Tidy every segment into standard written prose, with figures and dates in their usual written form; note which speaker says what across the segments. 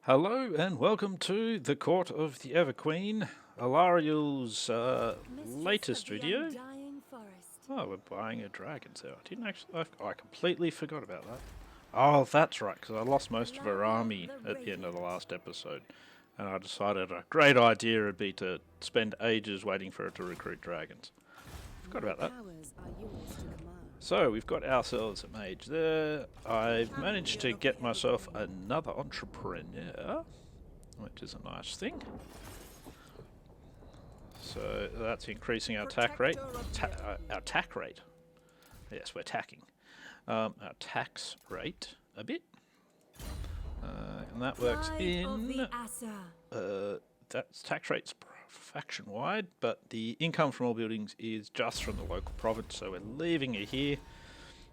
Speaker 1: Hello and welcome to the Court of the Everqueen, Alariel's latest video. Oh, we're buying a dragon, so I didn't actually. I completely forgot about that. Oh, that's right, because I lost most of her army at the end of the last episode, and I decided a great idea would be to spend ages waiting for her to recruit dragons. Forgot about that. So we've got ourselves a mage there. I've managed to get myself another entrepreneur, which is a nice thing. So that's increasing our attack rate. Our tack rate. Yes, we're tacking. Our tax rate a bit. And that works in... that's tax rates faction wide, but the income from all buildings is just from the local province, so we're leaving it here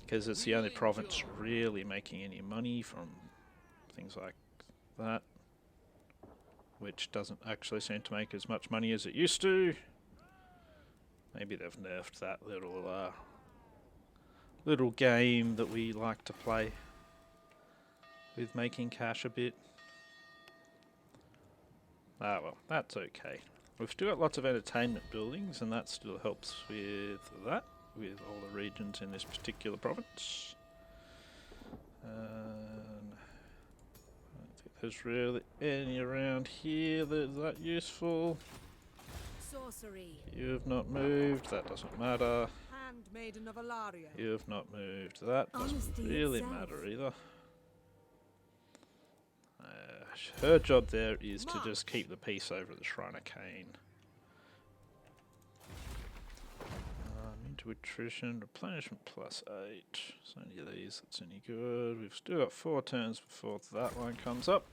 Speaker 1: because it's the only province really making any money from things like that, which doesn't actually seem to make as much money as it used to. Maybe they've nerfed that little game that we like to play with making cash a bit. Ah well, that's okay. We've still got lots of entertainment buildings, and that still helps with that, with all the regions in this particular province. I don't think there's really any around here that useful.
Speaker 2: Sorcery.
Speaker 1: You've not moved, that doesn't matter.
Speaker 2: Handmaiden of Alaria.
Speaker 1: You've not moved, that doesn't really matter either. Her job there is to just keep the peace over the Shrine of Cain. Into attrition, replenishment +8. So any of these that's any good. We've still got 4 turns before that one comes up.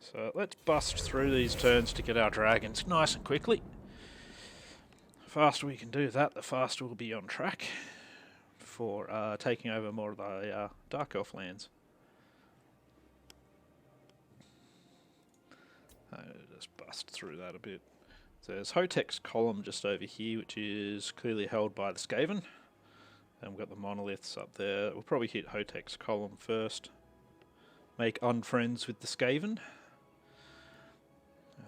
Speaker 1: So let's bust through these turns to get our dragons nice and quickly. The faster we can do that, the faster we'll be on track for taking over more of the Dark Elf lands. Just bust through that a bit. So there's Hotek's column just over here, which is clearly held by the Skaven. And we've got the monoliths up there. We'll probably hit Hotek's column first. Make unfriends with the Skaven.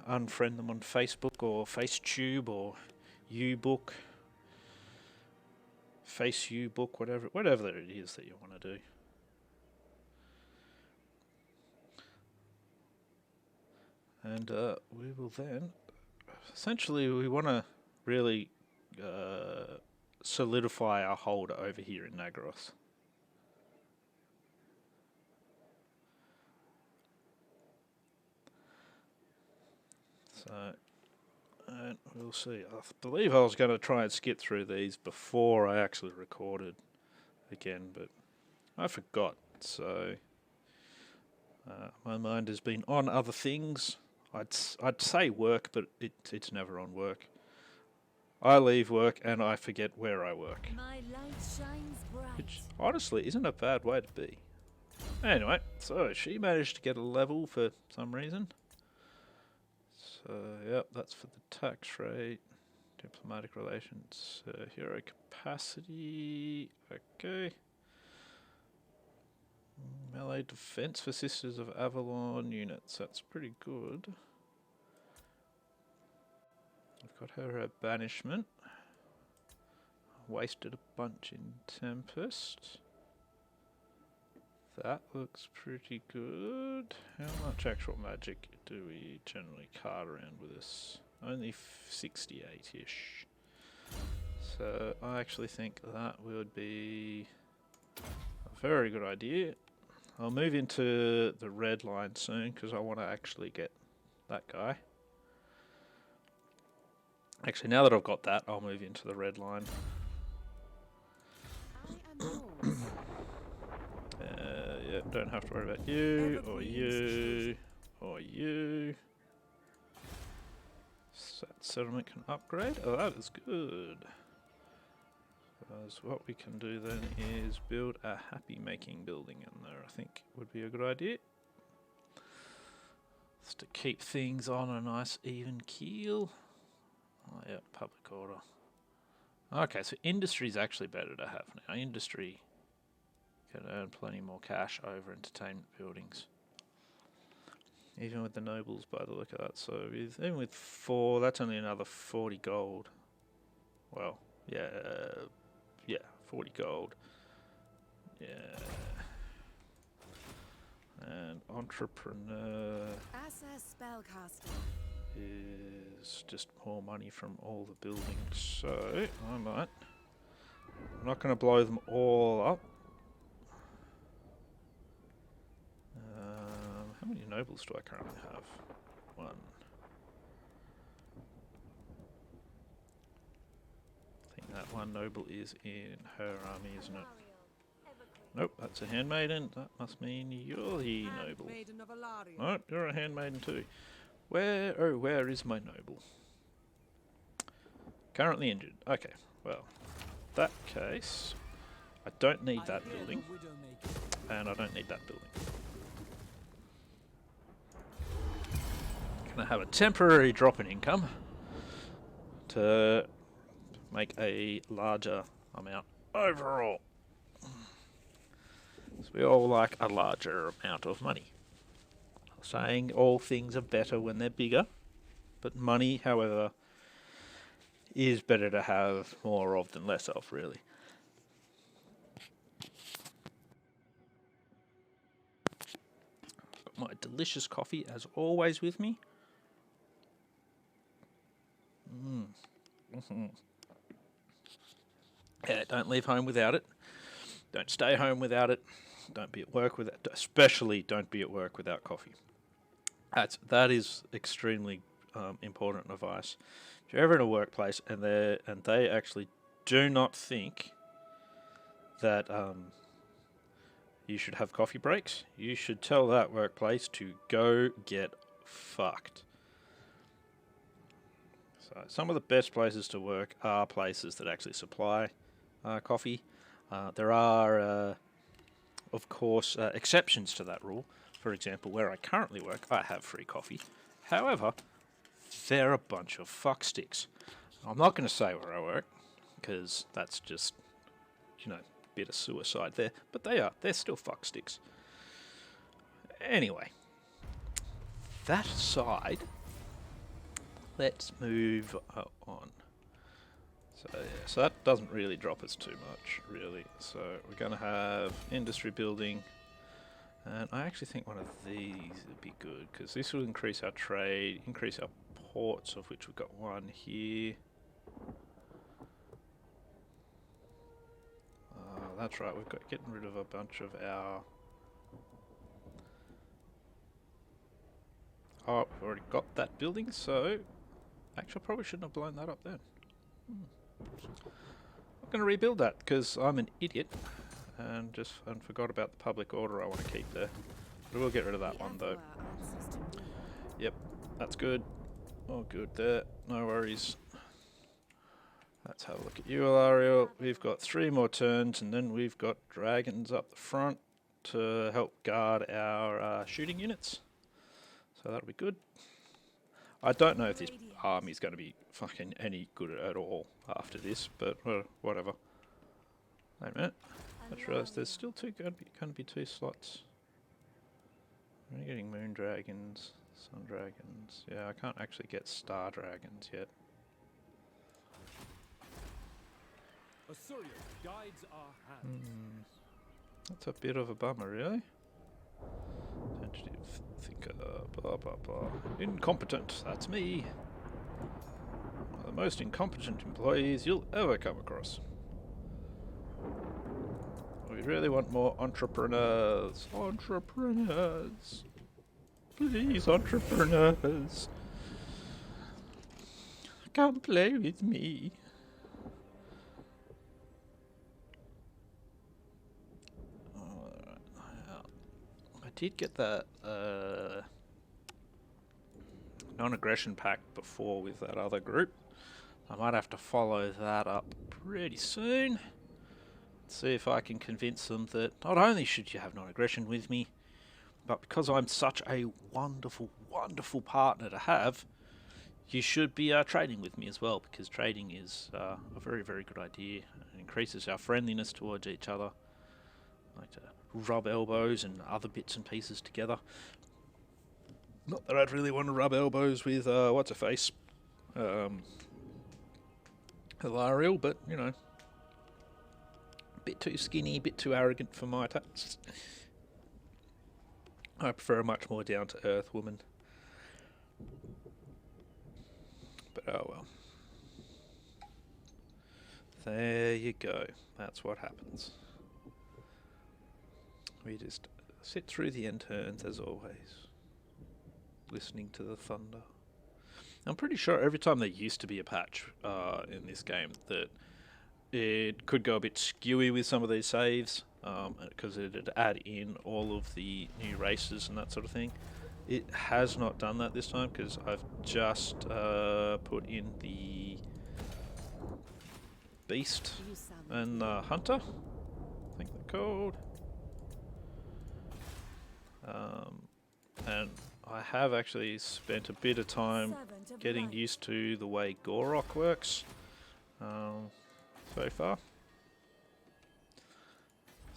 Speaker 1: Unfriend them on Facebook or FaceTube or Ubook. Face Ubook, whatever it is that you want to do. And we will then, essentially we want to really solidify our hold over here in Nagros. So, and we'll see. I believe I was going to try and skip through these before I actually recorded again, but I forgot, so my mind has been on other things. I'd say work, but it's never on work. I leave work and I forget where I work.
Speaker 2: My light shines bright.
Speaker 1: Which honestly isn't a bad way to be. Anyway, so she managed to get a level for some reason. So yep, that's for the tax rate, diplomatic relations, hero capacity. Okay. Melee defense for Sisters of Avalon units, that's pretty good. I've got her banishment. Wasted a bunch in Tempest. That looks pretty good. How much actual magic do we generally cart around with us? Only 68-ish. So I actually think that would be a very good idea. I'll move into the red line soon because I want to actually get that guy. Actually, now that I've got that, I'll move into the red line. Yeah, don't have to worry about you, or you, or you. So that settlement can upgrade. Oh, that is good. Because what we can do then is build a happy making building in there, I think would be a good idea. Just to keep things on a nice even keel. Oh yeah, public order. Okay, so industry is actually better to have now. Industry can earn plenty more cash over entertainment buildings. Even with the nobles, by the look of that. So even with 4, that's only another 40 gold. Well, yeah, 40 gold. Yeah. And entrepreneur
Speaker 2: As a spellcaster.
Speaker 1: is just more money from all the buildings. So I might. I'm not going to blow them all up. How many nobles do I currently have? 1. I think that 1 noble is in her army, isn't it? Nope, that's a handmaiden. That must mean you're the noble.
Speaker 2: Handmaiden of Alaria.
Speaker 1: Nope, you're a handmaiden too. Where is my noble? Currently injured. Okay, well, that case, I don't need that building, and I don't need that building. Gonna have a temporary drop in income to make a larger amount overall. So we all like a larger amount of money. Saying all things are better when they're bigger, but money, however, is better to have more of than less of, really. Got my delicious coffee, as always, with me. Yeah, don't leave home without it. Don't stay home without it. Don't be at work without. Especially don't be at work without coffee. That is extremely important advice. If you're ever in a workplace and they actually do not think that you should have coffee breaks, you should tell that workplace to go get fucked. So some of the best places to work are places that actually supply coffee. There are, of course, exceptions to that rule. For example, where I currently work, I have free coffee. However, they're a bunch of fucksticks. I'm not going to say where I work, because that's just, a bit of suicide there. But they're still fucksticks. Anyway, that aside, let's move on. So that doesn't really drop us too much, really. So we're going to have industry building. And I actually think one of these would be good, because this will increase our trade, increase our ports, of which we've got 1 here. That's right, we've got getting rid of a bunch of our... Oh, we've already got that building, so... Actually, I probably shouldn't have blown that up then. I'm going to rebuild that, because I'm an idiot. And forgot about the public order I want to keep there. But we'll get rid of that one though. Yep, that's good. All good there. No worries. Let's have a look at you, Alario. We've got 3 more turns, and then we've got dragons up the front to help guard our shooting units. So that'll be good. I don't know if this army's going to be fucking any good at all after this, but whatever. Wait a minute. I just realised there's still going to be 2 slots. I'm only getting moon dragons, sun dragons. Yeah, I can't actually get star dragons yet.
Speaker 3: Assyria guides our hands.
Speaker 1: That's a bit of a bummer, really. Tentative thinker, blah blah blah. Incompetent, that's me. One of the most incompetent employees you'll ever come across. We really want more entrepreneurs. Entrepreneurs. Please, entrepreneurs. Come play with me. I did get that non-aggression pact before with that other group. I might have to follow that up pretty soon. See if I can convince them that not only should you have non-aggression with me, but because I'm such a wonderful, wonderful partner to have, you should be trading with me as well, because trading is a very, very good idea. It increases our friendliness towards each other. I like to rub elbows and other bits and pieces together. Not that I'd really want to rub elbows with, what's her face? Hilarial, but, you know, a bit too skinny, a bit too arrogant for my taste. I prefer a much more down-to-earth woman. But oh well. There you go. That's what happens. We just sit through the end turns as always, listening to the thunder. I'm pretty sure every time there used to be a patch in this game that it could go a bit skewy with some of these saves because it'd add in all of the new races and that sort of thing. It has not done that this time because I've just put in the Beast and Hunter, I think they're called. And I have actually spent a bit of time getting used to the way Gorok works so far.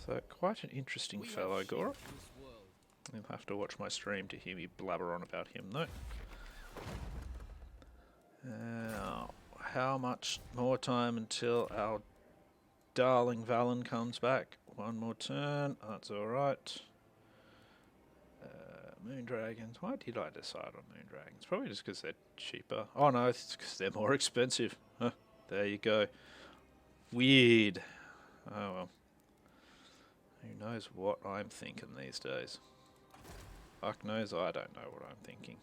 Speaker 1: So quite an interesting fellow, Gorok. You'll have to watch my stream to hear me blabber on about him though. How much more time until our darling Valen comes back? One more turn, that's alright. Moon Dragons. Why did I decide on Moon Dragons? Probably just because they're cheaper. Oh no, it's because they're more expensive. Huh, there you go. Weird. Oh well. Who knows what I'm thinking these days? Fuck knows I don't know what I'm thinking.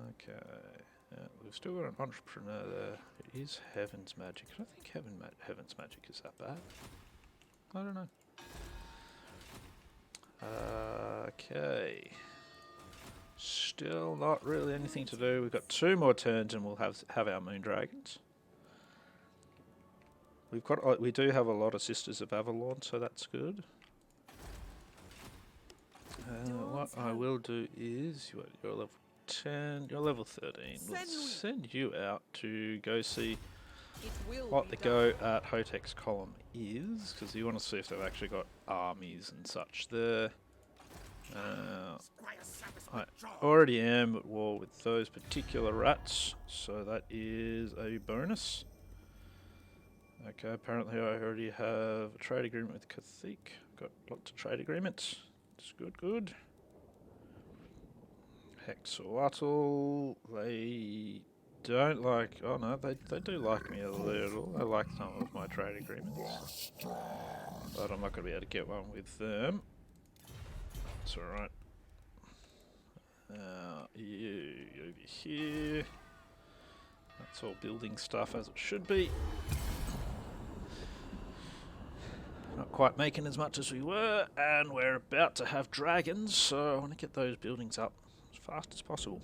Speaker 1: Okay. Yeah, we've still got an entrepreneur there. It is Heaven's Magic. I don't think Heaven's Magic is that bad. I don't know. Okay. Still not really anything to do. We've got 2 more turns and we'll have our Moon Dragons. We do have a lot of Sisters of Avalon, so that's good. What I will do is you're level 10, you're level 13. We'll send you out to go see what the go at Hotech's column is, because you want to see if they've actually got armies and such there. I already am at war with those particular rats, so that is a bonus. Okay, apparently I already have a trade agreement with Kathik. Got lots of trade agreements. It's good. Hexawatl, they don't like... Oh no, they do like me a little. I like some of my trade agreements. But I'm not going to be able to get one with them. It's alright. You over here. That's all building stuff as it should be. Not quite making as much as we were, and we're about to have dragons, so I want to get those buildings up as fast as possible.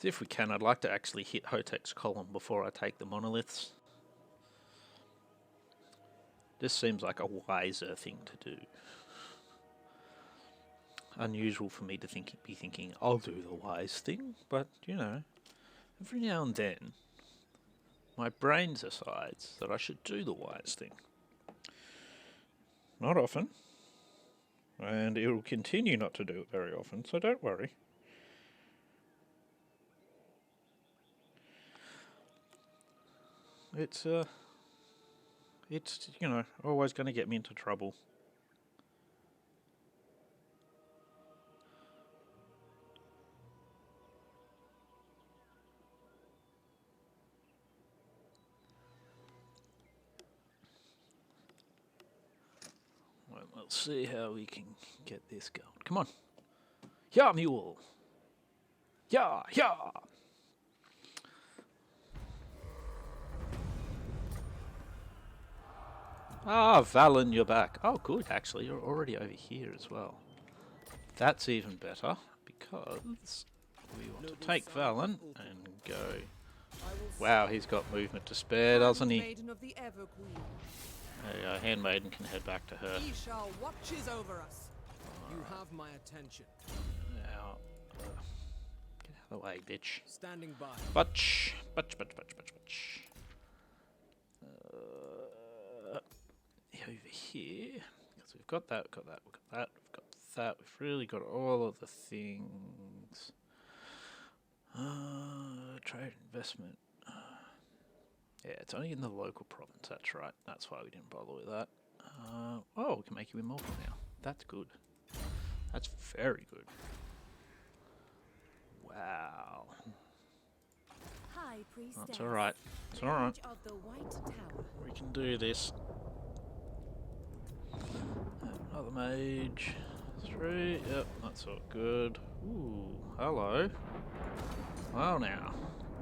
Speaker 1: So if we can, I'd like to actually hit Hotech's column before I take the monoliths. This seems like a wiser thing to do. Unusual for me to be thinking, I'll do the wise thing, but, you know, every now and then, my brain decides that I should do the wise thing. Not often, and it will continue not to do it very often, so don't worry. It's you know, always going to get me into trouble. Well, we'll see how we can get this going. Come on. Yeah, mule. Yeah. Ah, Valen, you're back. Oh, good, actually. You're already over here as well. That's even better, because we want to take Valen and go... Wow, he's got movement to spare, doesn't he? There you go, Handmaiden can head back to her.
Speaker 2: He shall watches over us.
Speaker 3: You have my attention.
Speaker 1: Now, get Away, bitch.
Speaker 3: Standing by.
Speaker 1: Butch. Over here, because we've got that, we've got that. We've really got all of the things. Trade investment. Yeah, it's only in the local province. That's right. That's why we didn't bother with that. Oh, we can make you immortal now. That's good. That's very good. Wow.
Speaker 2: High priestess.
Speaker 1: That's alright. It's alright.
Speaker 2: Mage of the White Tower.
Speaker 1: We can do this. Another mage. 3. Yep, that's all good. Ooh, hello. Well now.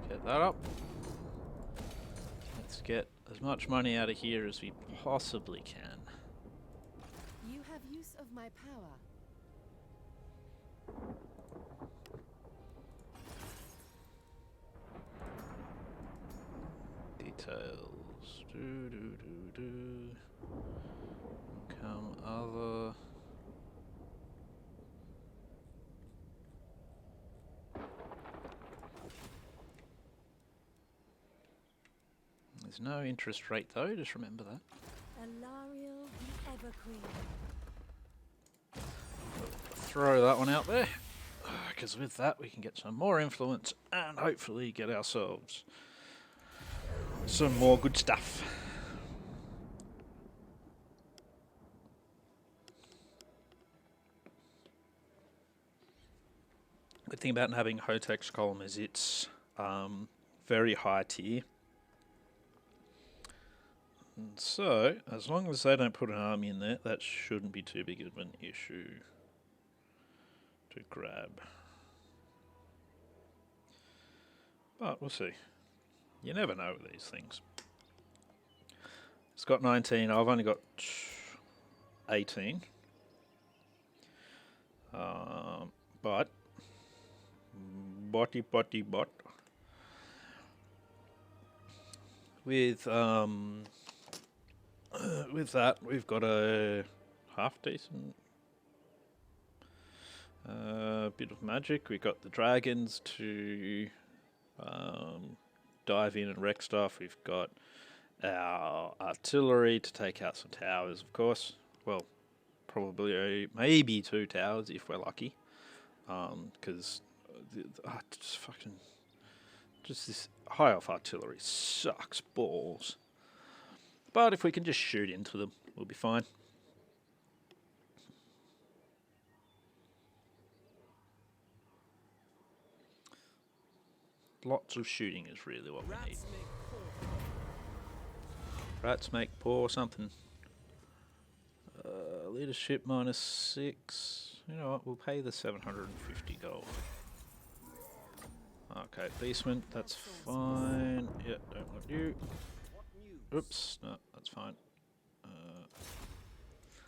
Speaker 1: Get that up. Let's get as much money out of here as we possibly can.
Speaker 2: You have use of my power.
Speaker 1: Details. Come other. There's no interest rate though, just remember that.
Speaker 2: Alariel the Everqueen.
Speaker 1: Throw that one out there, because with that we can get some more influence and hopefully get ourselves some more good stuff. Good thing about having Hotek's column is it's very high tier. And so, as long as they don't put an army in there, that shouldn't be too big of an issue to grab. But we'll see. You never know with these things. It's got 19, I've only got 18. But with that we've got a half decent bit of magic. We've got the dragons to dive in and wreck stuff. We've got our artillery to take out some towers, of course. Well, probably maybe 2 towers if we're lucky. Because just this high off artillery sucks balls. But if we can just shoot into them, we'll be fine. Lots of shooting is really what we need. Rats make poor something. Leadership -6. You know what, we'll pay the 750 gold. Okay, basement, that's fine. Yeah, don't want you. Oops, no, that's fine.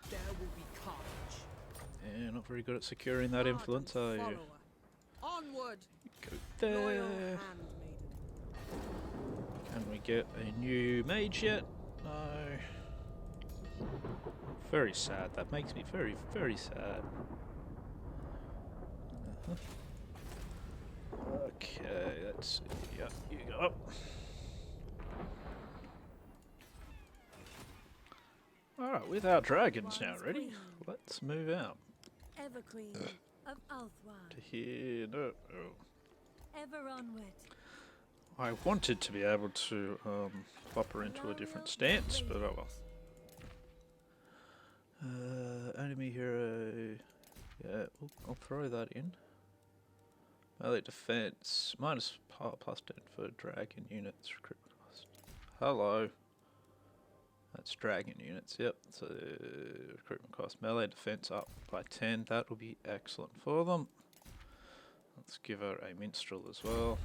Speaker 3: There will be carnage.
Speaker 1: Yeah, not very good at securing that influence, are you?
Speaker 2: Follower. Onward.
Speaker 1: Go
Speaker 2: Loyal
Speaker 1: there.
Speaker 2: handmaiden.
Speaker 1: Can we get a new mage yet? No. Very sad. That makes me very, very sad. Okay, let's see. Yeah, you go up. Alright, with our dragons now ready, let's move out.
Speaker 2: Everqueen of Althwan.
Speaker 1: To here, no.
Speaker 2: Ever onward.
Speaker 1: I wanted to be able to pop her into a different stance, but oh well. Enemy hero. Yeah, I'll throw that in. Melee defense minus +10 for dragon units. Recruitment cost. Hello. That's dragon units. Yep. So recruitment cost. Melee defense up by 10. That will be excellent for them. Let's give her a minstrel as well.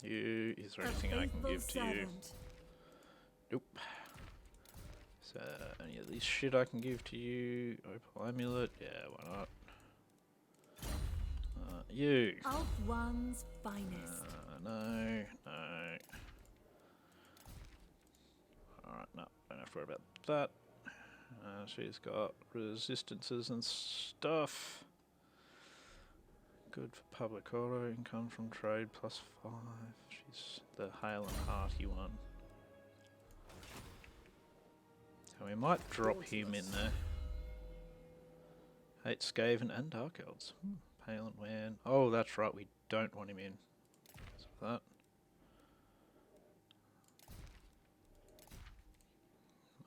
Speaker 1: You. Is there anything I can give to you? Nope. So any of this shit I can give to you? Opal amulet. Yeah, why not? You.
Speaker 2: Althwan's finest.
Speaker 1: No. Alright, no, don't have to worry about that. She's got resistances and stuff. Good for public auto, income from trade +5. She's the hale and hearty one. So we might drop him in there. Hate Skaven and Dark Elves. Pale and Wan. Oh, that's right, we don't want him in. So that.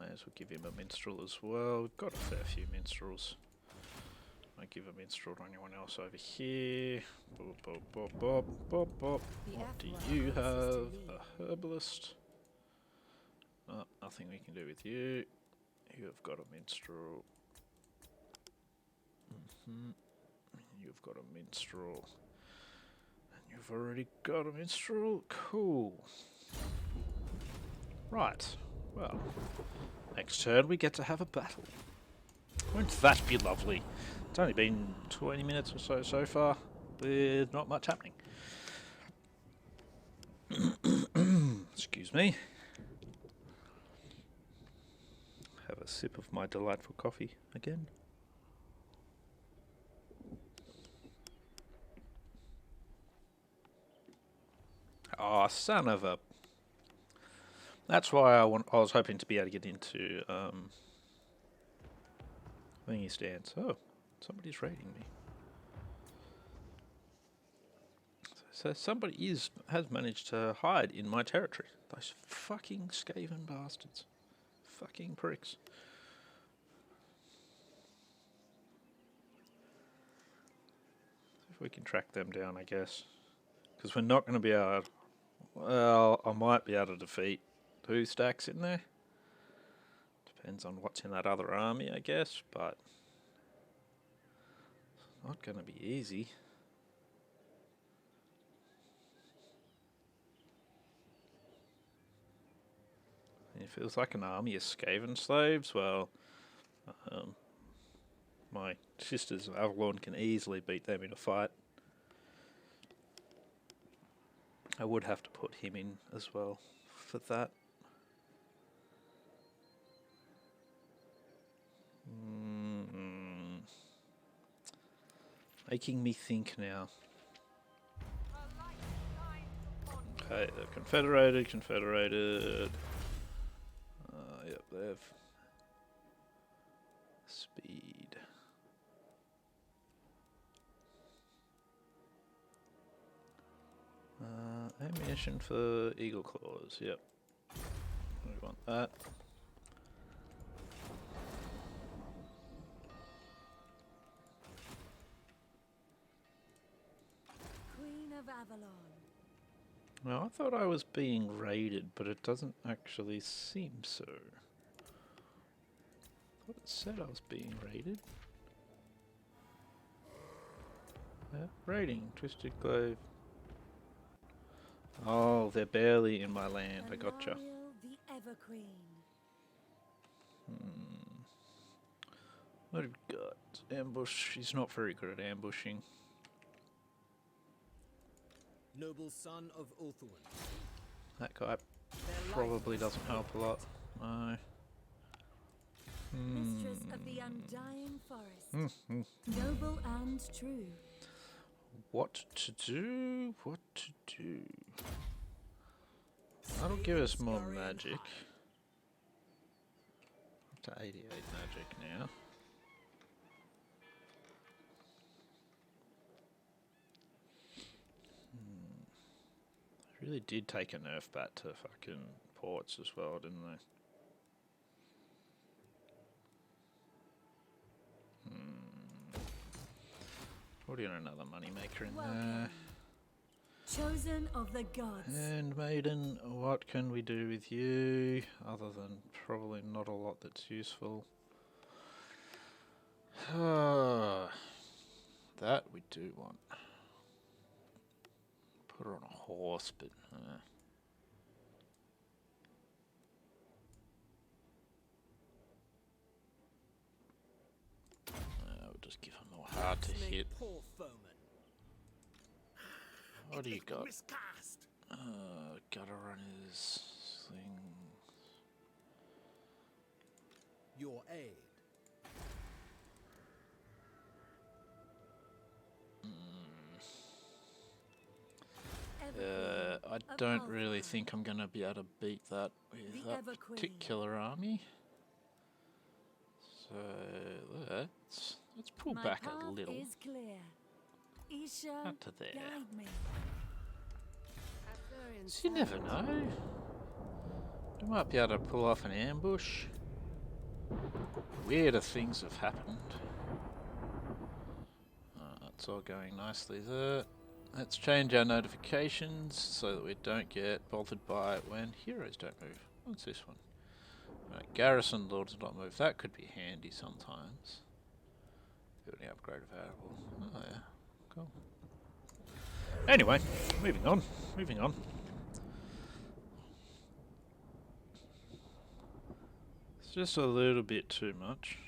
Speaker 1: May as well give him a minstrel as well. We've got a fair few minstrels. I give a minstrel to anyone else over here. Bop, bop, bop, bop, bop, bop. What do you have? A herbalist. Oh, nothing we can do with you. You have got a minstrel. You've got a minstrel. And you've already got a minstrel. Cool. Right. Well, next turn we get to have a battle. Won't that be lovely? It's only been 20 minutes or so far, with not much happening. Excuse me. Have a sip of my delightful coffee again. Oh, son of a... That's why I was hoping to be able to get into thingy stands. Oh, somebody's raiding me. So somebody has managed to hide in my territory. Those fucking Skaven bastards. Fucking pricks. If we can track them down, I guess. Because we're not going to be able to... Well, I might be able to defeat 2 stacks in there. Depends on what's in that other army, I guess, but... It's not going to be easy. It feels like an army of Skaven slaves. Well, my sisters of Avalon can easily beat them in a fight. I would have to put him in as well for that. Making me think now. Okay, they're confederated. Yep, they have speed. Ammunition for Eagle Claws, yep. We want that.
Speaker 2: Queen of Avalon.
Speaker 1: Now, I thought I was being raided, but it doesn't actually seem so. I thought it said I was being raided. Yeah, raiding, Twisted Glaive. Oh, they're barely in my land, I gotcha.
Speaker 2: The Everqueen.
Speaker 1: What have we got? Ambush, he's not very good at ambushing.
Speaker 3: Noble son of Ulthuan.
Speaker 1: That guy probably doesn't help a lot. No.
Speaker 2: Mistress of the Undying Forest. Noble and true.
Speaker 1: What to do? What to do? That'll give us more magic. Up to 88 magic now. They really did take a nerf bat to fucking ports as well, didn't they? Put in another moneymaker in there.
Speaker 2: Chosen of the gods.
Speaker 1: And Maiden, what can we do with you? Other than probably not a lot that's useful. That we do want. Put her on a horse, but... we'll just give her more hard to hit. What do you got? Gotta run his thing.
Speaker 3: Your aid.
Speaker 1: I don't really think I'm going to be able to beat that with that particular army. So let's pull back a little. Up to there. So you never know. We might be able to pull off an ambush. Weirder things have happened. It's all going nicely there. Let's change our notifications so that we don't get bothered by it when heroes don't move. What's this one? Right, garrison lords not move. That could be handy sometimes. Building upgrade available. Oh yeah, cool. Anyway, moving on. It's just a little bit too much.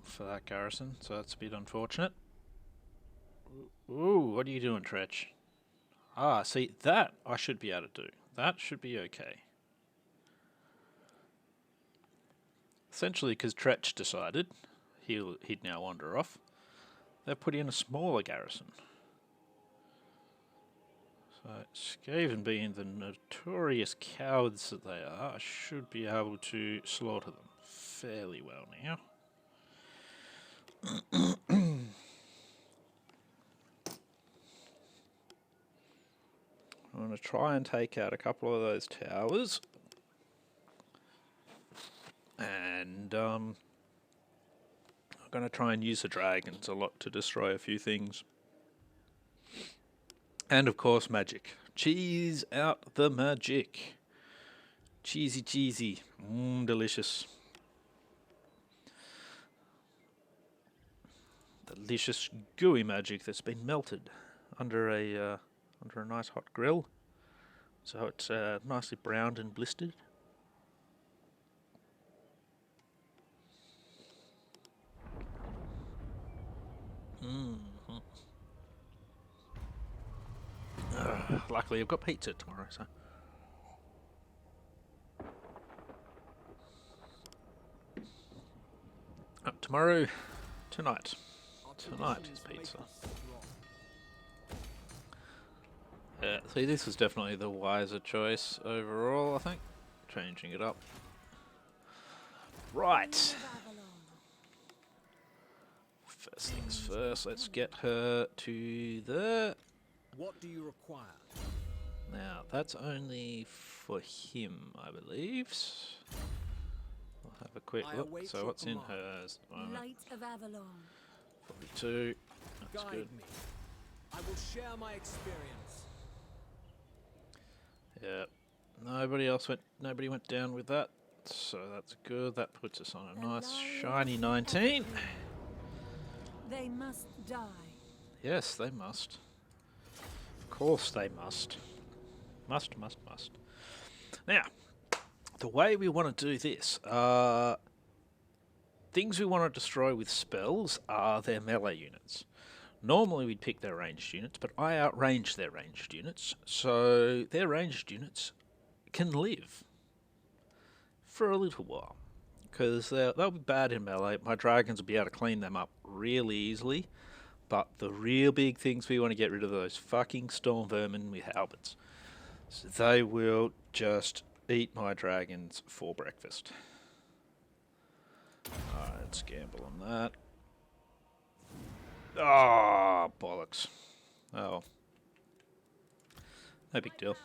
Speaker 1: For that garrison, so that's a bit unfortunate. Ooh, what are you doing, Tretch? Ah, see, that I should be able to do. That should be okay. Essentially, because Tretch decided he'd now wander off, they put in a smaller garrison. So, Skaven being the notorious cowards that they are, I should be able to slaughter them fairly well now. I'm going to try and take out a couple of those towers. And I'm going to try and use the dragons a lot to destroy a few things. And of course magic. Cheese out the magic. Cheesy. Delicious. Delicious gooey magic that's been melted under a nice hot grill, so it's nicely browned and blistered. Luckily, I've got pizza tomorrow, so. Tonight is pizza. See, this is definitely the wiser choice overall, I think. Changing it up. Right. First things first, let's get her to there.
Speaker 3: What do you require?
Speaker 1: Now, that's only for him, I believe. We'll have a quick look. So what's in hers at the moment?
Speaker 2: Light of Avalon.
Speaker 1: 42. That's good.
Speaker 3: Me. I will share my experience.
Speaker 1: Yeah. Nobody went down with that. So that's good. That puts us on a nice shiny 19.
Speaker 2: They must die.
Speaker 1: Yes, they must. Of course they must. Must. Now, the way we want to do this, things we want to destroy with spells are their melee units. Normally we'd pick their ranged units, but I outrange their ranged units, so their ranged units can live for a little while. Because they'll be bad in melee. My dragons will be able to clean them up really easily. But the real big things, we want to get rid of those fucking storm vermin with halberds. So they will just eat my dragons for breakfast. Alright, let's gamble on that. Ah, oh, bollocks. Oh. No big deal.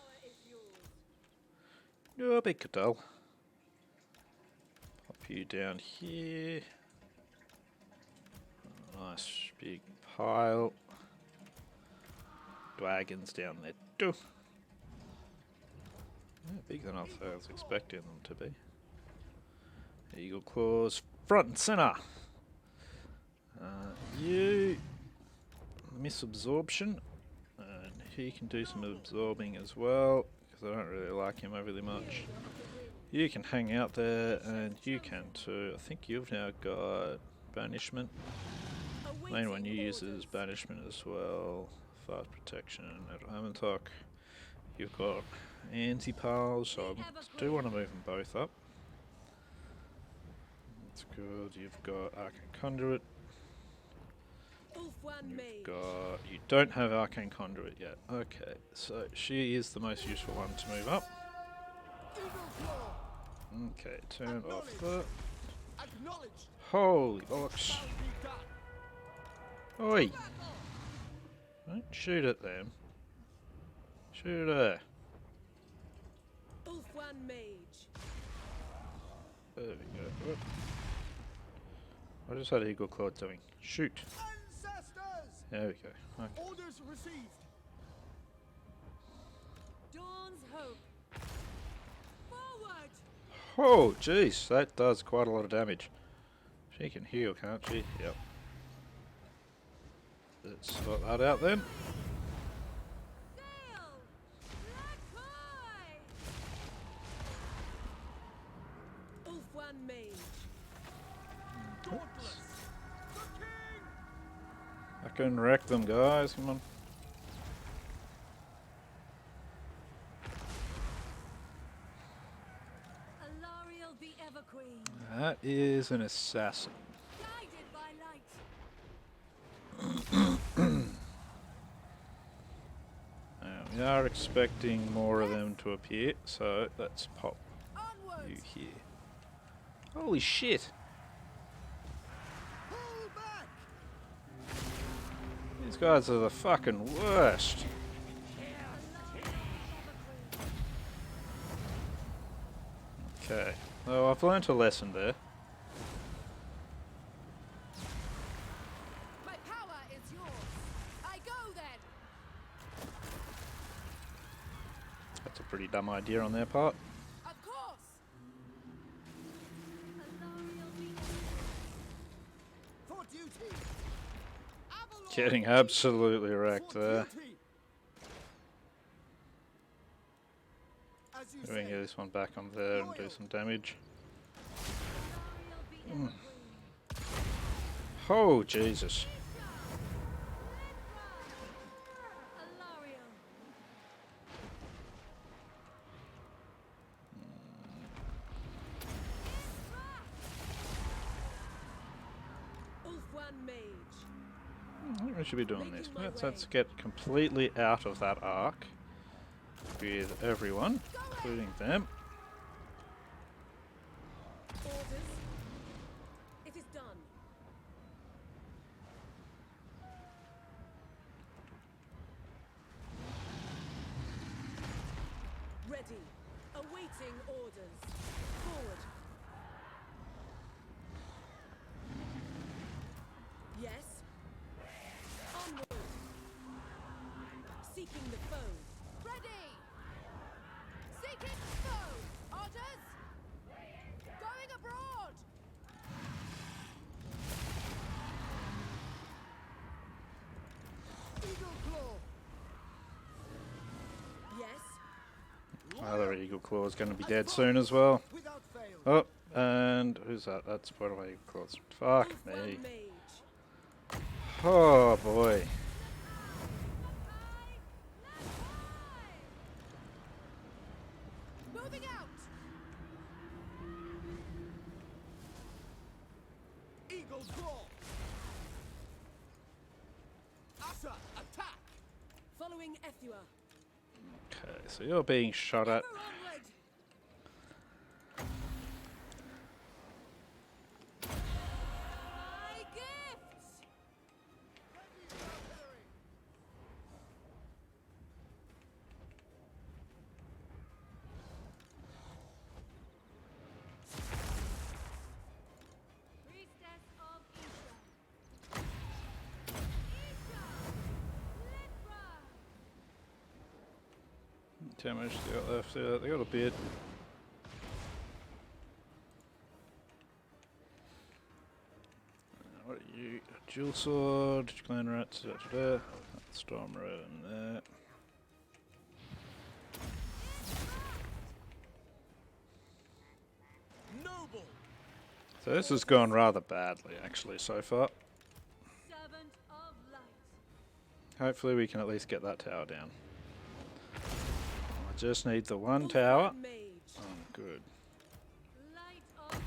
Speaker 1: No big deal. Pop you down here. Nice big pile. Dragons down there too. Yeah, bigger than I was expecting them to be. Eagle claws front and center. You miss absorption, and he can do some absorbing as well because I don't really like him overly much. You can hang out there, and you can too. I think you've now got banishment. Main one you use is banishment as well. Fast protection, Warhammer talk. You've got anti-pals, so I do want to move them both up. That's good. You've got Arcane Conduit.
Speaker 2: one mage.
Speaker 1: Got, you don't have Arcane Conduit yet. Okay, so she is the most useful one to move up. Okay, turn off the... Holy bollocks. Oi! Don't shoot at them. Shoot her.
Speaker 2: Ulf one mage.
Speaker 1: There we go. Whoop. What is that Eagle Claw doing? Shoot. There we go. Okay.
Speaker 3: Orders received.
Speaker 2: Dawn's hope. Forward.
Speaker 1: Oh, jeez, that does quite a lot of damage. She can heal, can't she? Yep. Let's sort that out then.
Speaker 2: Sail. Lakoy. Ulf one mage.
Speaker 3: Dauntless. The king.
Speaker 1: I can wreck them, guys. Come on.
Speaker 2: Alariel the Everqueen.
Speaker 1: That is an assassin.
Speaker 2: Guided by light.
Speaker 1: Now, we are expecting more of them to appear, so let's pop
Speaker 2: Onwards.
Speaker 1: you here. Holy shit!
Speaker 3: Pull back.
Speaker 1: These guys are the fucking worst. Okay. Oh, I've learnt a lesson there.
Speaker 2: My power is yours. I go then.
Speaker 1: That's a pretty dumb idea on their part.
Speaker 2: Of course. Alariel the
Speaker 3: For duty. Avalon.
Speaker 1: Getting absolutely
Speaker 3: For
Speaker 1: wrecked there.
Speaker 3: duty. As you
Speaker 1: Let me
Speaker 3: say.
Speaker 1: get this one back on there and do some damage.
Speaker 2: Alariel the Everqueen.
Speaker 1: Oh, Jesus.
Speaker 2: Alariel. Ulf one mage.
Speaker 1: I think we should be doing this. Let's get completely out of that arc with everyone, including them.
Speaker 2: Orders. It is done. Ready. Awaiting orders. Forward. Yes. Onward. Seeking the foe. Ready. Seeking the foe. Orders. Going abroad.
Speaker 3: Eagle claw.
Speaker 2: Yes.
Speaker 1: Other Eagle Claw is going to be dead soon as well.
Speaker 3: Without fail.
Speaker 1: Oh, and who's that? That's part of my Eagle Claws. Fuck
Speaker 2: Ulf
Speaker 1: me.
Speaker 2: one mage.
Speaker 1: Oh boy.
Speaker 2: Moving out.
Speaker 3: Eagle claw. Asa, attack.
Speaker 2: Following Ethua.
Speaker 1: Okay, so you're being shot at.
Speaker 2: Ever onward. My gifts. Priestess of Isha. Isha. Litra.
Speaker 1: How much they got left there? They got a bit. What are you? Dual sword, clan rats, storm road in there.
Speaker 3: Noble.
Speaker 1: So this has gone rather badly actually so far.
Speaker 2: Servant of light.
Speaker 1: Hopefully we can at least get that tower down. I just need the one tower.
Speaker 2: Mage.
Speaker 1: Oh, good.
Speaker 2: Light of Avalon.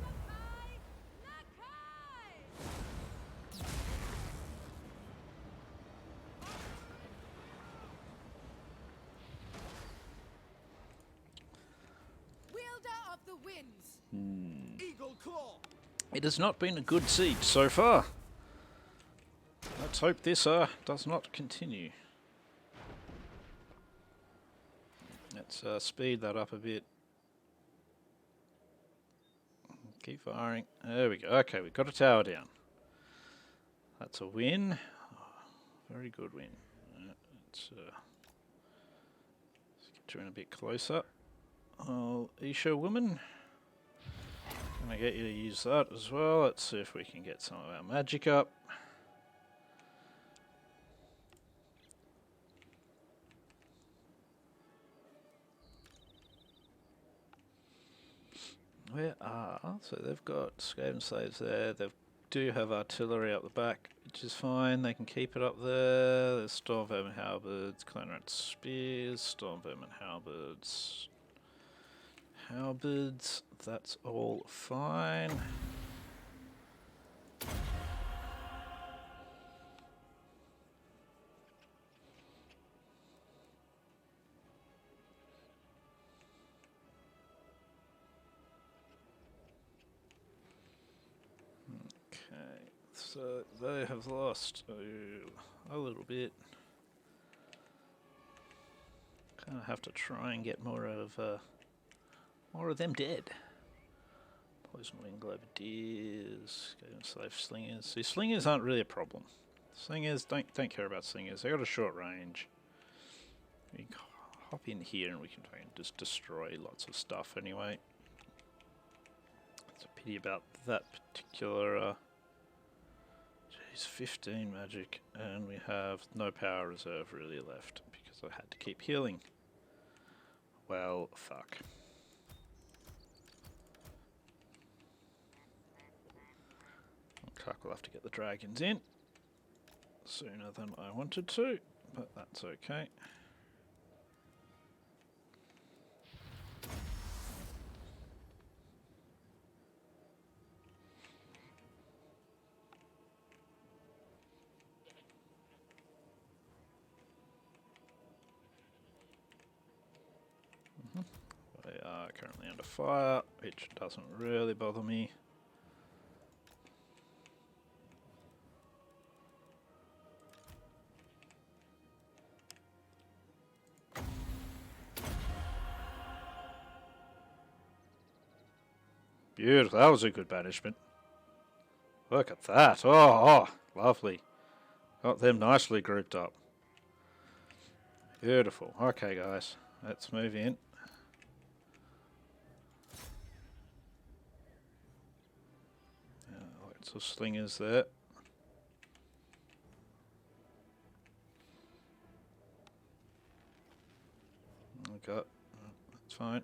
Speaker 2: Lakai, Lakai,
Speaker 3: wins. Eagle claw.
Speaker 1: It has not been a good siege so far. Let's hope this does not continue. Let's speed that up a bit. Keep firing. There we go. Okay, we've got a tower down. That's a win. Very good win. Let's get you in a bit closer. Oh, Isha woman. Gonna get you to use that as well. Let's see if we can get some of our magic up. Where are... So they've got Skaven slaves there. They do have artillery up the back, which is fine. They can keep it up there. There's storm vermin halberds, clarinet spears, storm vermin halberds. Halberds, that's all fine. So they have lost a little bit. Kind of have to try and get more of them dead. Poison wing globadiers, slave slingers. See, slingers aren't really a problem. Slingers don't care about slingers. They got a short range. We can hop in here and we can just destroy lots of stuff anyway. It's a pity about that particular. 15 magic, and we have no power reserve really left because I had to keep healing. Well, fuck. Looks like we'll have to get the dragons in sooner than I wanted to, but that's okay. They are currently under fire, which doesn't really bother me. Beautiful, that was a good banishment. Look at that, oh, lovely. Got them nicely grouped up. Beautiful, okay guys, let's move in. Lots of slingers there. Okay, that's fine.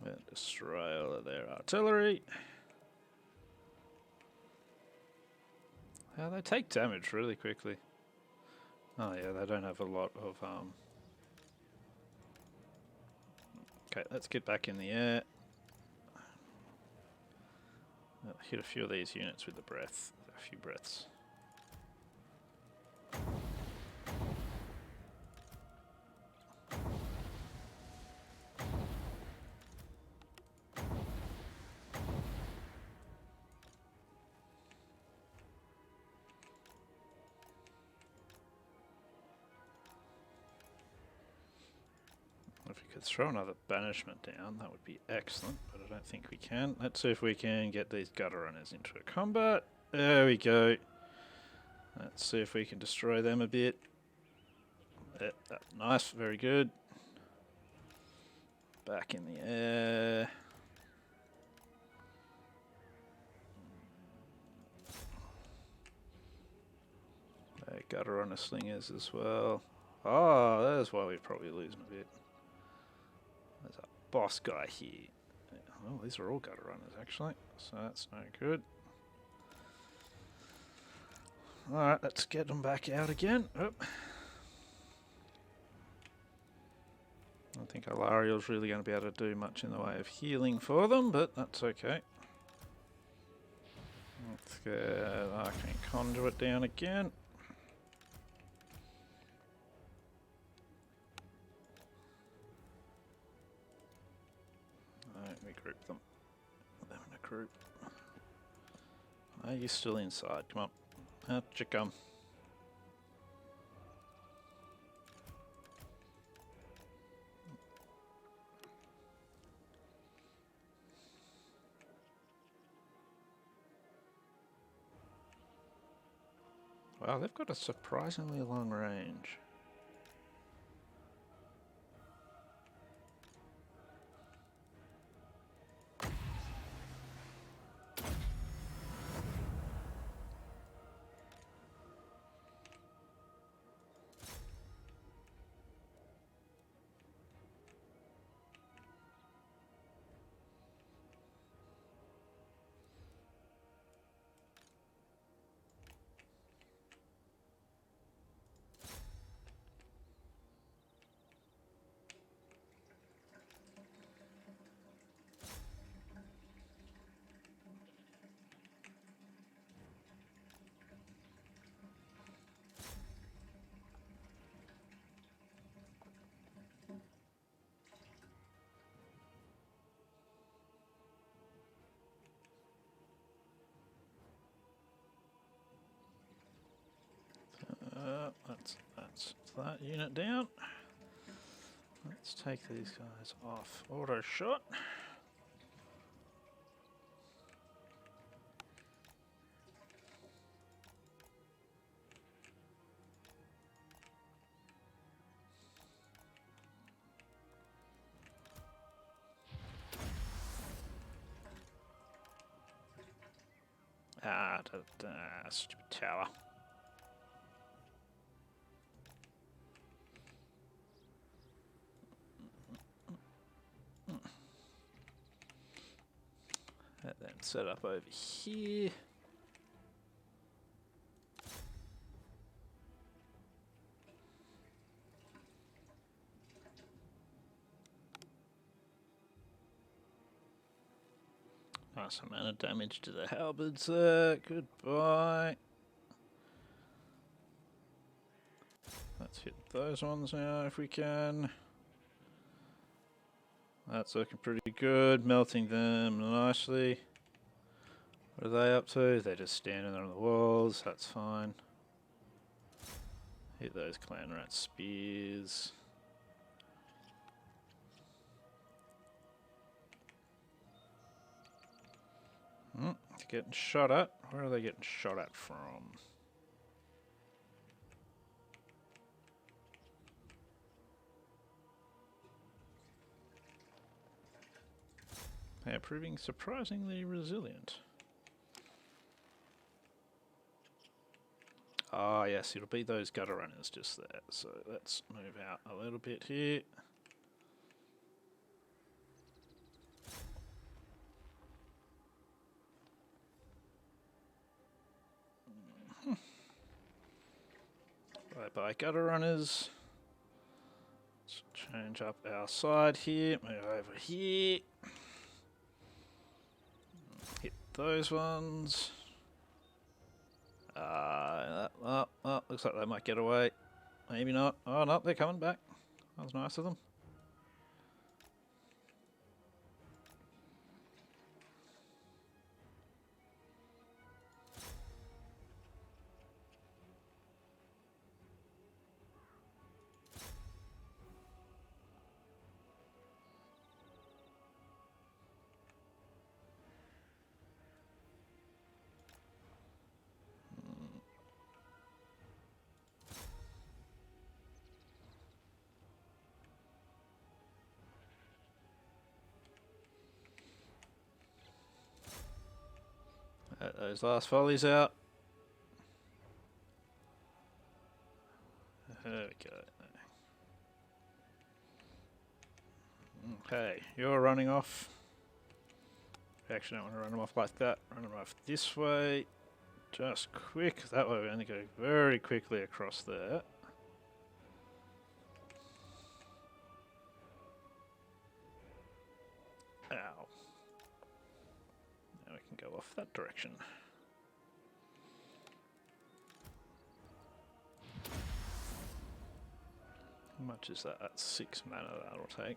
Speaker 1: And destroy all of their artillery. They take damage really quickly. Oh yeah, they don't have a lot of Okay, let's get back in the air. I'll hit a few of these units with the breath. A few breaths. If we could throw another banishment down, that would be excellent, but I don't think we can. Let's see if we can get these gutter runners into a combat. There we go. Let's see if we can destroy them a bit. Nice, very good. Back in the air. Gutter runner slingers as well. Oh, that's why we're probably losing a bit. There's a boss guy here. Oh, these are all gutter runners actually, so that's no good. Alright, let's get them back out again. Oh. I don't think Alariel's really going to be able to do much in the way of healing for them, but that's okay. Let's get Arcane Conduit down again. Alright, we group them. Put them in a group. Are you still inside? Come on. Out you come. Wow, they've got a surprisingly long range. That's that unit down. Let's take these guys off auto shot. Stupid tower. And then set up over here. Nice amount of damage to the halberds there. Goodbye. Let's hit those ones now if we can. That's looking pretty good. Melting them nicely. What are they up to? They're just standing there on the walls. That's fine. Hit those clan rat spears. Getting shot at. Where are they getting shot at from? They are proving surprisingly resilient. Ah, yes, it'll be those gutter runners just there. So let's move out a little bit here. Bye-bye gutter runners. Let's change up our side here. Move over here. Hit those ones. Looks like they might get away. Maybe not. Oh, no, they're coming back. That was nice of them. Those last volleys out. There we go. Okay, you're running off. Actually, don't want to run them off like that. Run them off this way. Just quick. That way we only go very quickly across there. Ow. Now we can go off that direction. much is that? That's 6 mana that'll take.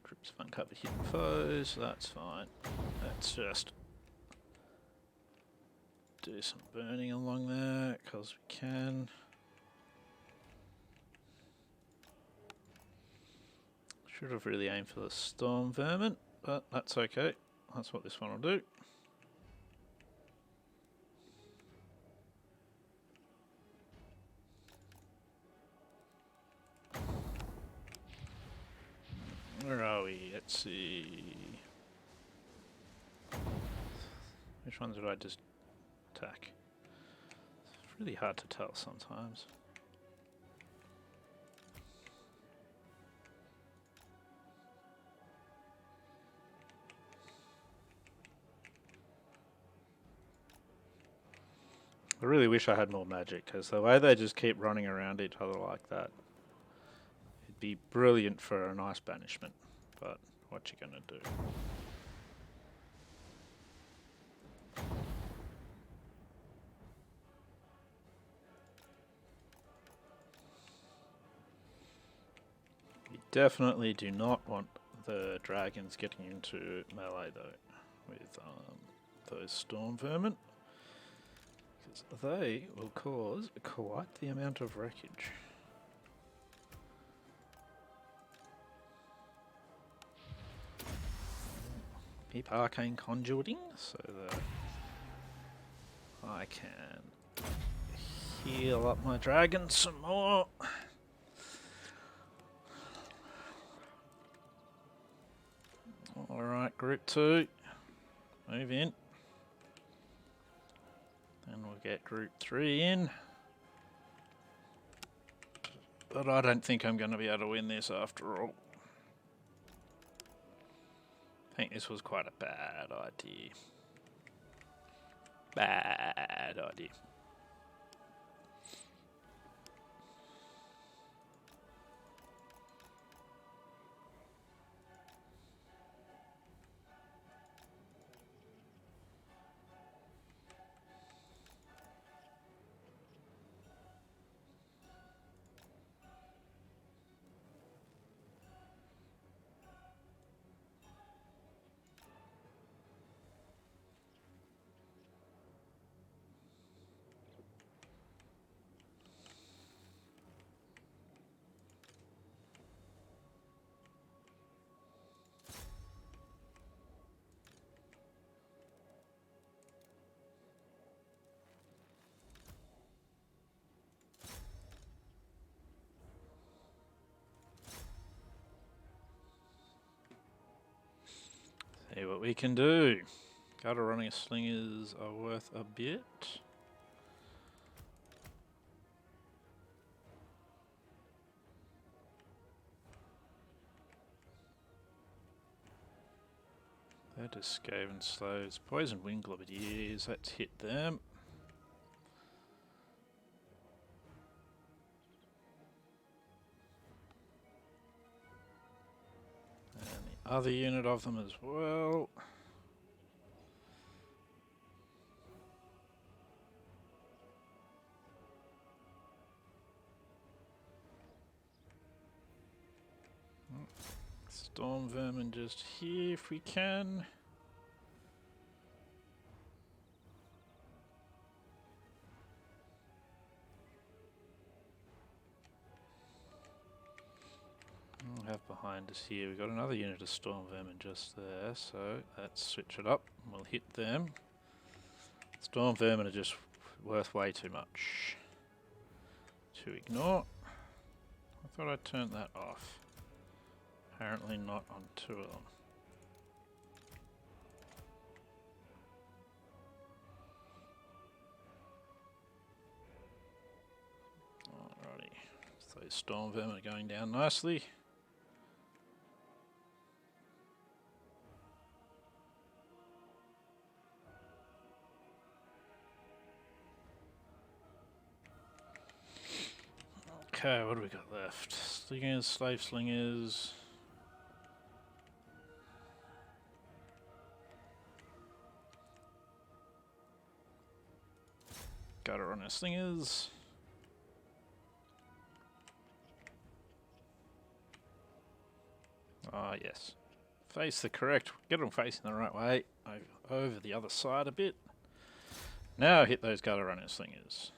Speaker 1: Troops of uncovered hidden foes, that's fine. Let's just do some burning along there, because we can. Should have really aimed for the storm vermin, but that's okay. That's what this one will do. Where are we? Let's see. Which ones did I just attack? It's really hard to tell sometimes. I really wish I had more magic, because the way they just keep running around each other like that, it'd be brilliant for a nice banishment, but what you gonna do? You definitely do not want the dragons getting into melee though, with those storm vermin. They will cause quite the amount of wreckage. Keep arcane conduiting so that I can heal up my dragon some more. Alright, group 2, move in. Then we'll get group 3 in. But I don't think I'm going to be able to win this after all. I think this was quite a bad idea. Bad idea. See what we can do. Gutter running slingers are worth a bit. That is Skaven Slows. Poison Wind Globadiers, let's hit them. And the other unit of them as well. Storm Vermin just here if we can. We'll have behind us here, we've got another unit of Storm Vermin just there, so let's switch it up and we'll hit them. Storm Vermin are just worth way too much to ignore. I thought I turned that off. Apparently not on 2 of them. Alrighty, so those storm vermin are going down nicely. Okay, what do we got left? Slingers, slave slingers. Gutter on our slingers. Ah, yes. Face the correct. Get them facing the right way. Over the other side a bit. Now hit those gutter runner slingers.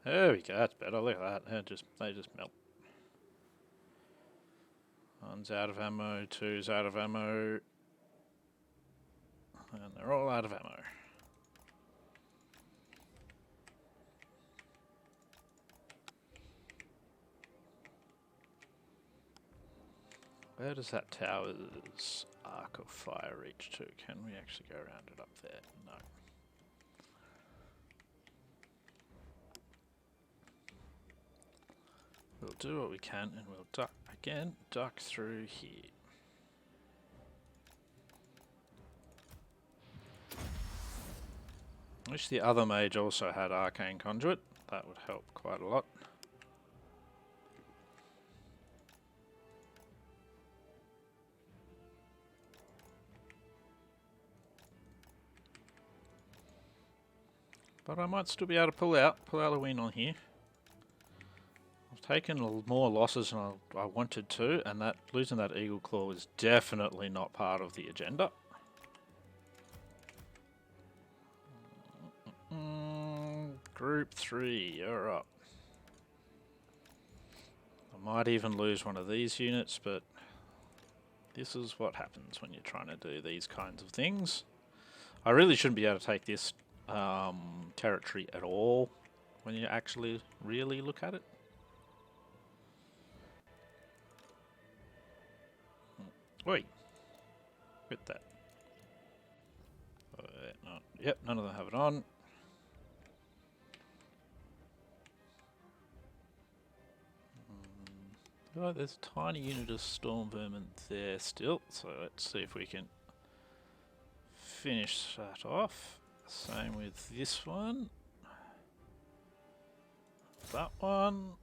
Speaker 1: There we go. That's better. Look at that. They just melt. One's out of ammo. Two's out of ammo. And they're all out of ammo. Where does that tower's arc of fire reach to? Can we actually go around it up there? No. We'll do what we can and we'll duck through here. I wish the other mage also had arcane conduit. That would help quite a lot. But I might still be able to pull out a win on here. I've taken more losses than I wanted to, and that losing that Eagle Claw is definitely not part of the agenda. Group 3, you're up. I might even lose one of these units, but this is what happens when you're trying to do these kinds of things. I really shouldn't be able to take this territory at all when you actually really look at it. Wait, quit that. No, yep, none of them have it on. Oh, there's a tiny unit of storm vermin there still, so let's see if we can finish that off. Same with this one. That one.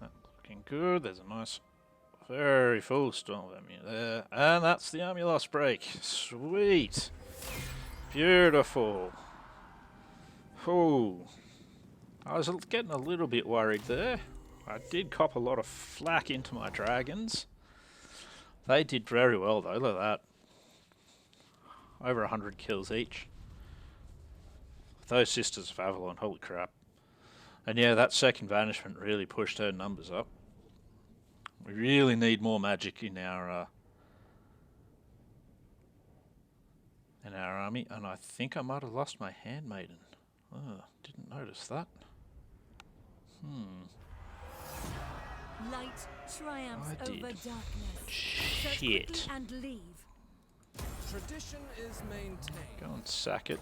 Speaker 1: That's looking good. There's a nice, very full storm vermin there. And that's the army loss break. Sweet. Beautiful. Ooh. I was getting a little bit worried there. I did cop a lot of flack into my dragons. They did very well though, look at that. Over 100 kills each. Those Sisters of Avalon, holy crap. And yeah, that second banishment really pushed her numbers up. We really need more magic in our army, and I think I might have lost my handmaiden. Oh, didn't notice that.
Speaker 2: Light triumphs
Speaker 1: I did.
Speaker 2: over darkness. Search
Speaker 1: Shit.
Speaker 2: quickly and leave.
Speaker 3: Tradition is maintained.
Speaker 1: Go and sack it.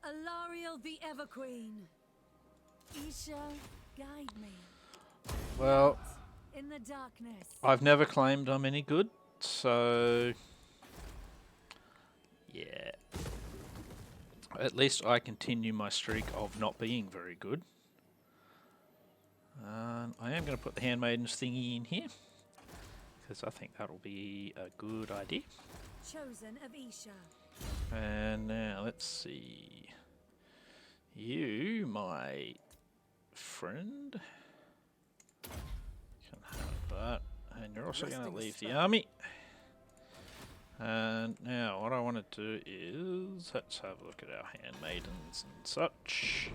Speaker 2: Alariel the Everqueen. Isha, guide me.
Speaker 1: Well,
Speaker 2: In the darkness.
Speaker 1: I've never claimed I'm any good, so yeah. At least I continue my streak of not being very good. I am going to put the handmaidens thingy in here, because I think that'll be a good idea.
Speaker 2: Chosen of Isha.
Speaker 1: And now let's see. You, my friend, can have that. And you're also going to leave the army. And now what I want to do is, let's have a look at our handmaidens and such.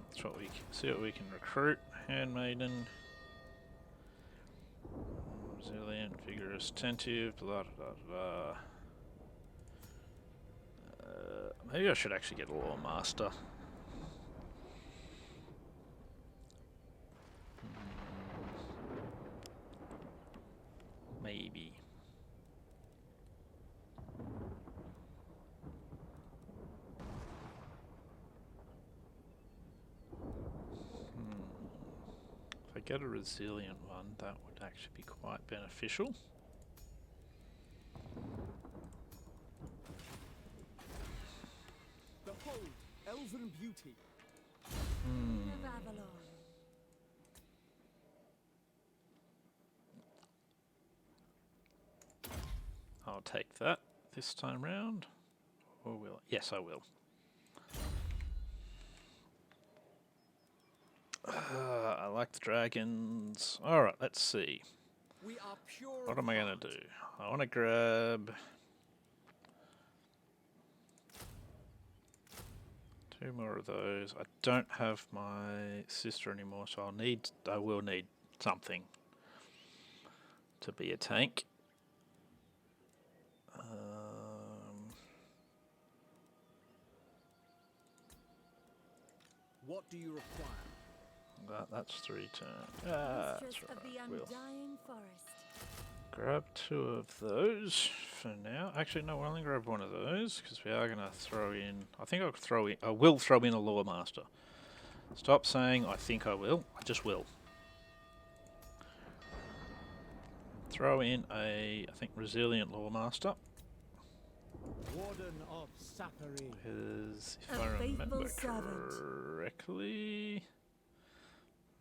Speaker 1: That's what we can see what we can recruit. Handmaiden. Resilient, vigorous, attentive, blah blah blah. Maybe I should actually get a Law Master. Maybe. If I get a resilient one, that would actually be quite beneficial.
Speaker 3: elven beauty.
Speaker 2: Queen of Avalon.
Speaker 1: I'll take that this time round. Or will I? Yes, I will. I like the dragons. Alright, let's see.
Speaker 3: We are pure.
Speaker 1: What am I going to do? I want to grab 2 more of those. I don't have my sister anymore, so I will need something to be a tank.
Speaker 3: What do you require?
Speaker 1: That's 3 turns. That's
Speaker 2: Mistress of
Speaker 1: right.
Speaker 2: the
Speaker 1: We'll
Speaker 2: Undying Forest.
Speaker 1: grab 2 of those for now. Actually, no, we'll only grab 1 of those because we are going to throw in. I will throw in a Lore Master. Stop saying I think I will. I just will. Throw in I think, Resilient Lore Master.
Speaker 3: Warden of Sapphire.
Speaker 1: Because if
Speaker 2: A
Speaker 1: I remember
Speaker 2: faithful servant.
Speaker 1: correctly,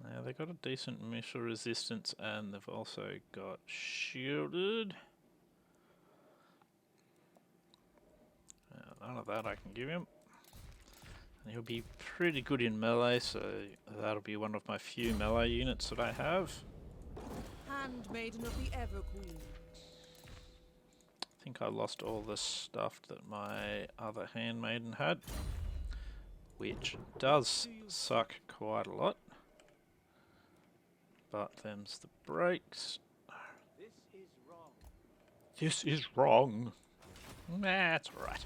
Speaker 1: now they've got a decent missile resistance and they've also got shielded. None of that I can give him. And he'll be pretty good in melee, so that'll be one of my few melee units that I have.
Speaker 4: Handmaiden of the Everqueen.
Speaker 1: I think I lost all the stuff that my other handmaiden had, which does suck quite a lot. But them's the breaks.
Speaker 3: This is wrong.
Speaker 1: This is wrong. That's alright.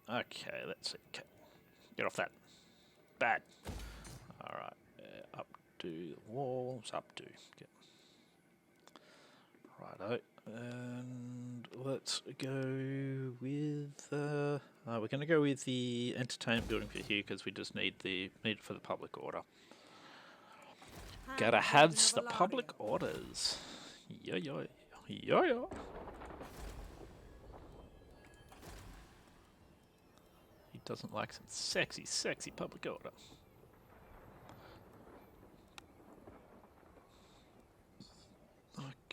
Speaker 1: Okay, let's see. Okay. Get off that. Bad. Alright. Up to the walls. Up to. Get. Righto. And let's go with. We're going to go with the entertainment building for here because we just need it for the public order. Gotta have the public orders. Yeah. He doesn't like some sexy public order.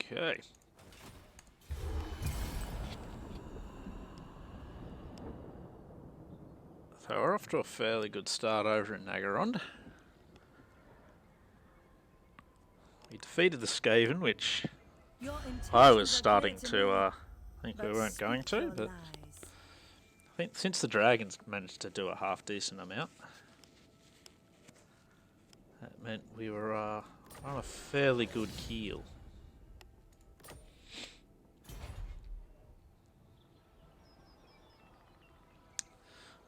Speaker 1: Okay. So we're off to a fairly good start over in Nagarond. We defeated the Skaven, which I was starting to think we weren't going to, but I think since the dragons managed to do a half decent amount, that meant we were on a fairly good keel.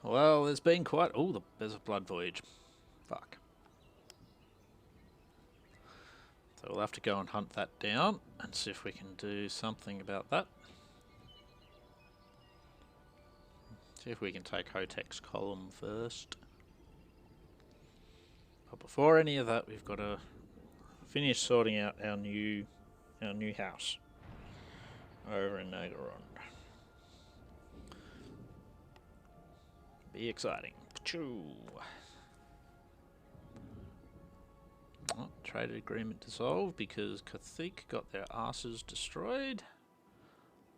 Speaker 1: Well, there's been quite... Oh, there's a blood voyage. Fuck. So we'll have to go and hunt that down and see if we can do something about that. See if we can take Hotek's column first. But before any of that, we've got to finish sorting out our new house over in Nagarond. Be exciting. Choo. Oh, trade agreement dissolved because Cathik got their asses destroyed.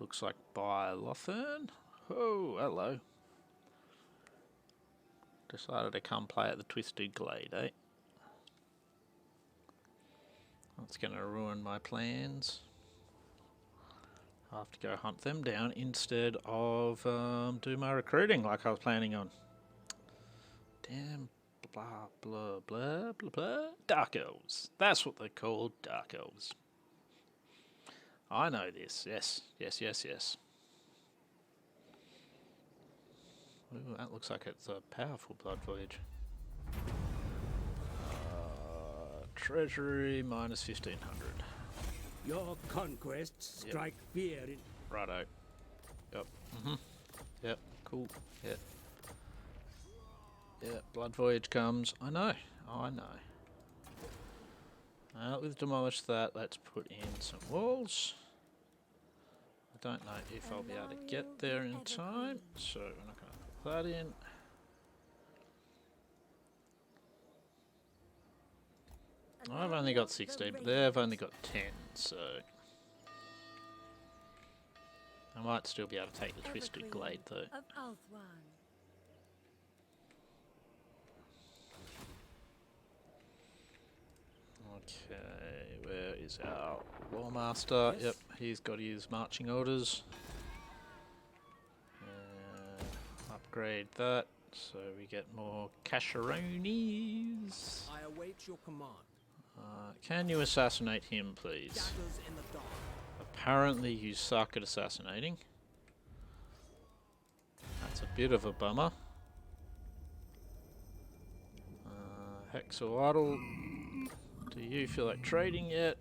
Speaker 1: Looks like by Lothern. Oh, hello. Decided to come play at the Twisted Glade, eh? That's going to ruin my plans. I'll have to go hunt them down instead of do my recruiting like I was planning on. Damn, blah, blah, blah, blah, blah. Dark Elves. That's what they're called, Dark Elves. I know this. Yes. Ooh, that looks like it's a powerful blood voyage. Treasury minus 1500.
Speaker 5: Your conquests strike fear in...
Speaker 1: Righto. Yep. Yep. Cool. Yep. Yeah. Blood voyage comes. I know. We've demolished that. Let's put in some walls. I don't know if I'll be able to get there in time, so we're not going to put that in. I've only got 16, but they've only got 10, so I might still be able to take the Twisted Glade though.
Speaker 2: Of Althwan.
Speaker 1: Okay, where is our Warmaster?
Speaker 3: Yes?
Speaker 1: Yep, he's got his marching orders. Upgrade that so we get more casheronis.
Speaker 3: I await your command.
Speaker 1: Can you assassinate him, please?
Speaker 3: Daggers in the dark.
Speaker 1: Apparently you suck at assassinating. That's a bit of a bummer. Hexawaddle, do you feel like trading yet?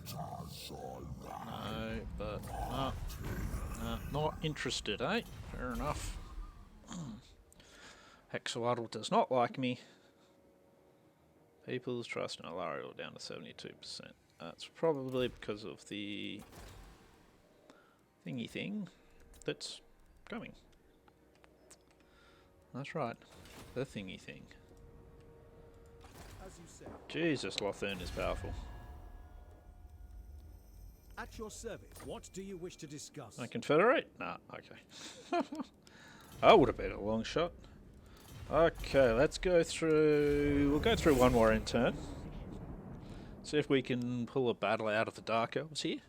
Speaker 1: No, but not interested, eh? Fair enough. Hexawaddle does not like me. People's trust in Alariel down to 72%. That's probably because of the thingy thing that's coming. That's right, the thingy thing.
Speaker 3: As you say.
Speaker 1: Jesus, Lothern is powerful.
Speaker 3: At your service. What do you wish to discuss?
Speaker 1: I confederate? Nah, okay. That would have been a long shot. Okay, let's go through... We'll go through one more in turn. See if we can pull a battle out of the Dark Elves here.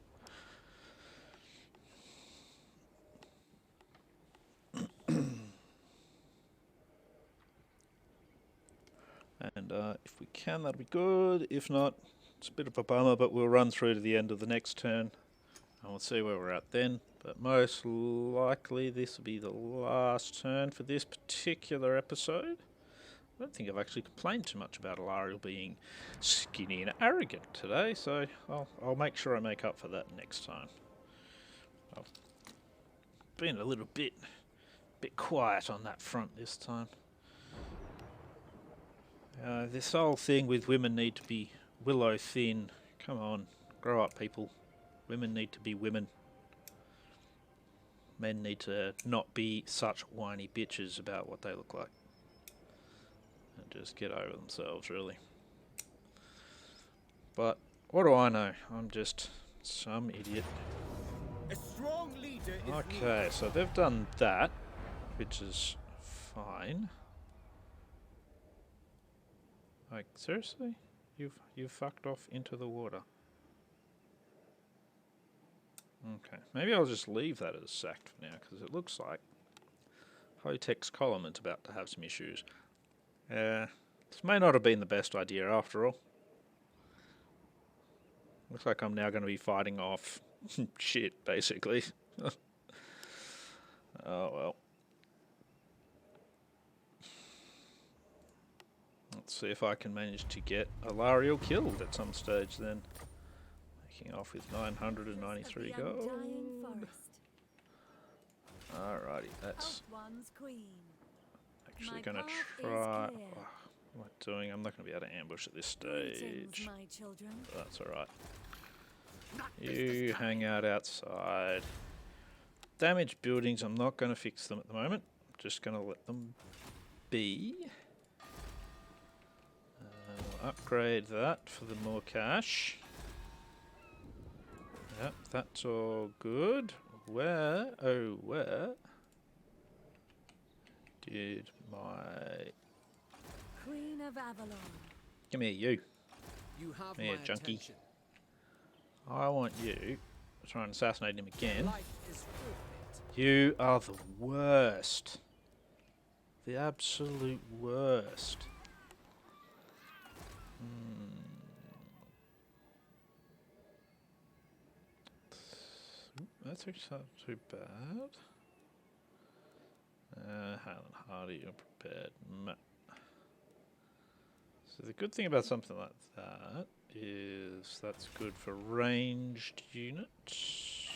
Speaker 1: And if we can, that'll be good. If not, it's a bit of a bummer, but we'll run through to the end of the next turn. And we'll see where we're at then. But most likely this will be the last turn for this particular episode. I don't think I've actually complained too much about Alariel being skinny and arrogant today, so I'll make sure I make up for that next time. I've been a little bit quiet on that front this time. This whole thing with women need to be willow thin. Come on, grow up, people. Women need to be women. Men need to not be such whiny bitches about what they look like. And just get over themselves, really. But what do I know? I'm just some idiot.
Speaker 3: A strong leader is
Speaker 1: Okay, so they've done that, which is fine. Like, seriously? You've fucked off into the water. Okay, maybe I'll just leave that as sacked for now, because it looks like High-Tech's column is about to have some issues. This may not have been the best idea after all. Looks like I'm now going to be fighting off shit, basically. Oh well. Let's see if I can manage to get Alariel killed at some stage then. Making off with 993 gold. Alrighty, that's actually going to try... what am I doing? I'm not going to be able to ambush at this stage. But that's alright. You hang out outside. Damaged buildings, I'm not going to fix them at the moment. I'm just going to let them be. Upgrade that for the more cash. Yep, that's all good. Where did my...
Speaker 2: Queen of Avalon.
Speaker 1: Come here, you.
Speaker 3: You have
Speaker 1: Come here,
Speaker 3: my
Speaker 1: junkie.
Speaker 3: attention.
Speaker 1: I want you to try and assassinate him again.
Speaker 3: Life is forfeit.
Speaker 1: You are the worst. The absolute worst. That's actually not too bad. Helen Hardy, you're prepared. So the good thing about something like that is that's good for ranged units.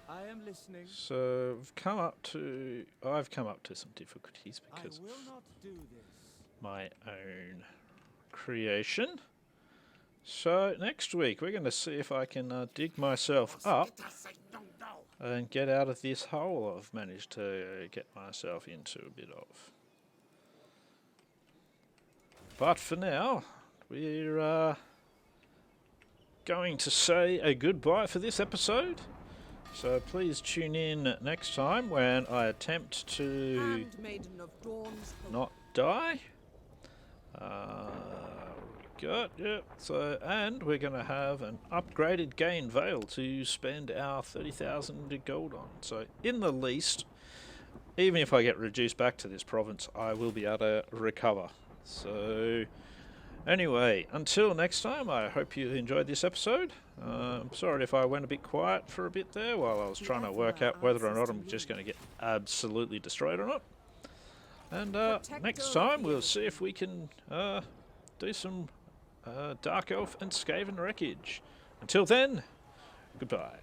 Speaker 3: I am listening.
Speaker 1: So I've come up to some difficulties because
Speaker 3: I will not do this.
Speaker 1: my own creation. So next week we're going to see if I can dig myself up and get out of this hole I've managed to get myself into a bit of. But for now, we're going to say a goodbye for this episode. So please tune in next time when I attempt to
Speaker 4: Handmaiden of Dawn's hope.
Speaker 1: not die. So, and we're going to have an upgraded gain veil to spend our 30,000 gold on. So, in the least, even if I get reduced back to this province, I will be able to recover. So, anyway, until next time, I hope you enjoyed this episode. I'm sorry if I went a bit quiet for a bit there while I was trying to work out whether or not I'm just going to get absolutely destroyed or not. And next time, we'll see if we can do some Dark Elf and Skaven wreckage. Until then, goodbye.